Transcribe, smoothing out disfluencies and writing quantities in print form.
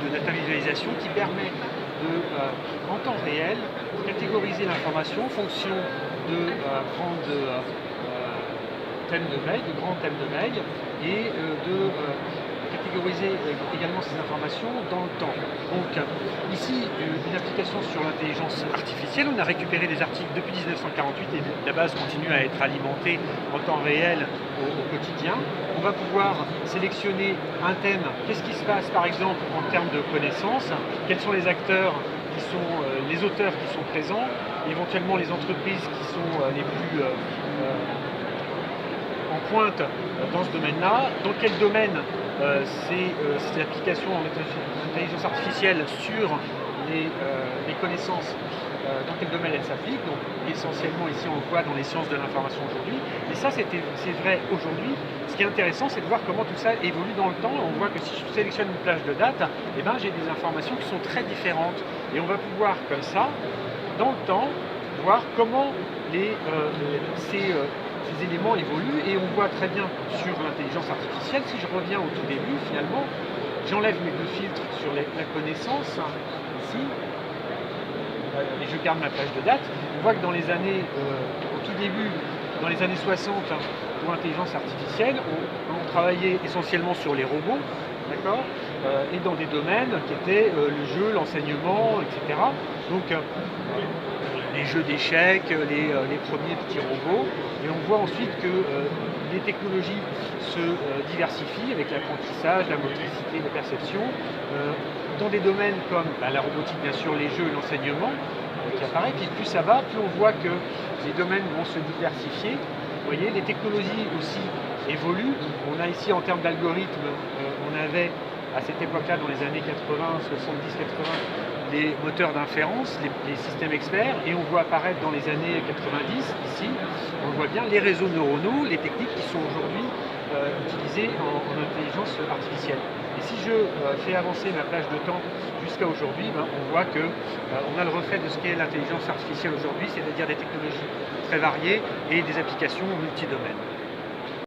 de data visualisation qui permet de, en temps réel, catégoriser l'information en fonction de thèmes de veille, de grands thèmes de veille, et de catégoriser également ces informations dans le temps. Donc ici, une application sur l'intelligence artificielle. On a récupéré des articles depuis 1948 et la base continue à être alimentée en temps réel au quotidien. On va pouvoir sélectionner un thème. Qu'est-ce qui se passe par exemple en termes de connaissances? Quels sont les acteurs qui sont les auteurs qui sont présents, éventuellement les entreprises qui sont les plus en pointe dans ce domaine-là, dans quel domaine ces applications en intelligence artificielle sur les connaissances, dans quel domaine elles s'appliquent. Donc essentiellement ici on le voit dans les sciences de l'information aujourd'hui, et ça c'est vrai aujourd'hui. Ce qui est intéressant, c'est de voir comment tout ça évolue dans le temps. On voit que si je sélectionne une plage de date, eh ben, j'ai des informations qui sont très différentes, et on va pouvoir comme ça, dans le temps, voir comment ces éléments évoluent. Et on voit très bien sur l'intelligence artificielle, si je reviens au tout début, finalement, j'enlève mes deux filtres sur la connaissance, ici, et je garde ma plage de date. On voit que dans les années, au tout début, dans les années 60, pour l'intelligence artificielle, on travaillait essentiellement sur les robots, d'accord, et dans des domaines qui étaient le jeu, l'enseignement, etc. Donc, les jeux d'échecs, les premiers petits robots, et on voit ensuite que les technologies se diversifient avec l'apprentissage, la motricité, la perception, dans des domaines comme la robotique, bien sûr, les jeux et l'enseignement qui apparaît. Puis plus ça va, plus on voit que les domaines vont se diversifier. Vous voyez, les technologies aussi évoluent. On a ici, en termes d'algorithmes, on avait à cette époque-là, dans les années 80, 70, 80, les moteurs d'inférence, les systèmes experts, et on voit apparaître dans les années 90, ici, on voit bien les réseaux neuronaux, les techniques qui sont aujourd'hui utilisées en intelligence artificielle. Et si je fais avancer ma plage de temps jusqu'à aujourd'hui, on voit que on a le reflet de ce qu'est l'intelligence artificielle aujourd'hui, c'est-à-dire des technologies très variées et des applications multidomaines.